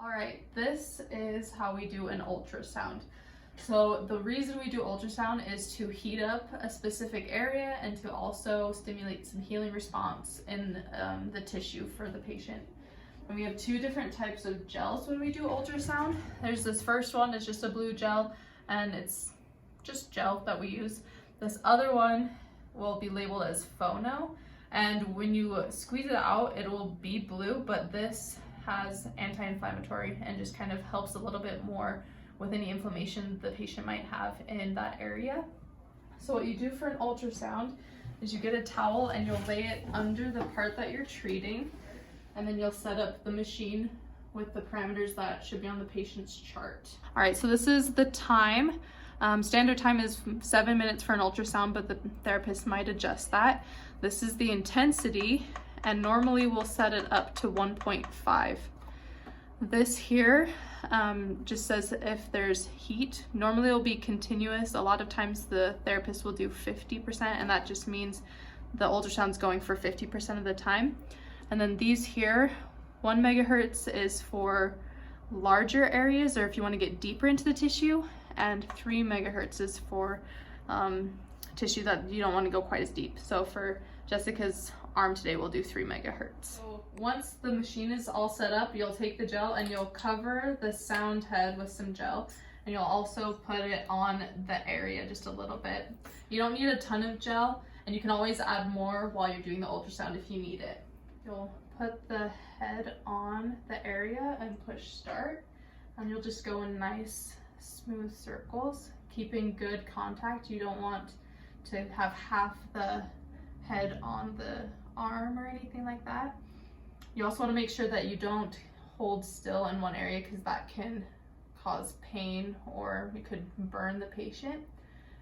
All right, this is how we do an ultrasound. So the reason we do ultrasound is to heat up a specific area and to also stimulate some healing response in the tissue for the patient. And we have two different types of gels when we do ultrasound. There's this first one, it's just a blue gel, and it's just gel that we use. This other one will be labeled as Phono, and when you squeeze it out, it will be blue, but this has anti-inflammatory and just kind of helps a little bit more with any inflammation the patient might have in that area. So what you do for an ultrasound is you get a towel and you'll lay it under the part that you're treating, and then you'll set up the machine with the parameters that should be on the patient's chart. All right, so this is the time. Standard time is 7 minutes for an ultrasound, but the therapist might adjust that. This is the intensity, and normally we'll set it up to 1.5. This here just says if there's heat. Normally it'll be continuous. A lot of times the therapist will do 50%, and that just means the ultrasound's going for 50% of the time. And then these here, 1 megahertz is for larger areas or if you want to get deeper into the tissue, and 3 megahertz is for tissue that you don't want to go quite as deep. So for Jessica's arm today, we'll do 3 megahertz. So once the machine is all set up, you'll take the gel and you'll cover the sound head with some gel, and you'll also put it on the area just a little bit. You don't need a ton of gel, and you can always add more while you're doing the ultrasound if you need it. You'll put the head on the area and push start, and you'll just go in nice smooth circles, keeping good contact. You don't want to have half the head on the arm or anything like that. You also want to make sure that you don't hold still in one area, because that can cause pain or it could burn the patient.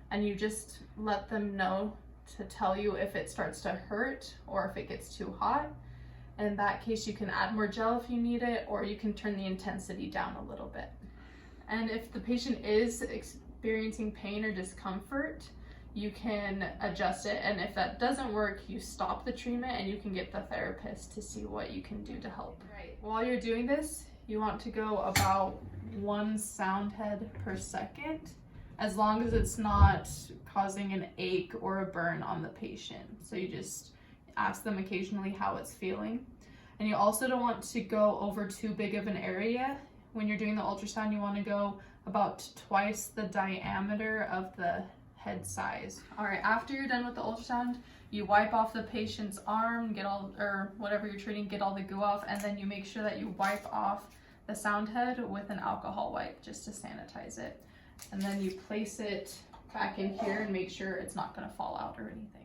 And you just let them know to tell you if it starts to hurt or if it gets too hot. In that case, you can add more gel if you need it, or you can turn the intensity down a little bit. And if the patient is experiencing pain or discomfort, you can adjust it. And if that doesn't work, you stop the treatment and you can get the therapist to see what you can do to help. Right. While you're doing this, you want to go about 1 sound head per second, as long as it's not causing an ache or a burn on the patient. So you just ask them occasionally how it's feeling. And you also don't want to go over too big of an area. When you're doing the ultrasound, you want to go about twice the diameter of the head size. All right, after you're done with the ultrasound, you wipe off the patient's arm, get all, or whatever you're treating, get all the goo off, and then you make sure that you wipe off the sound head with an alcohol wipe just to sanitize it. And then you place it back in here and make sure it's not going to fall out or anything.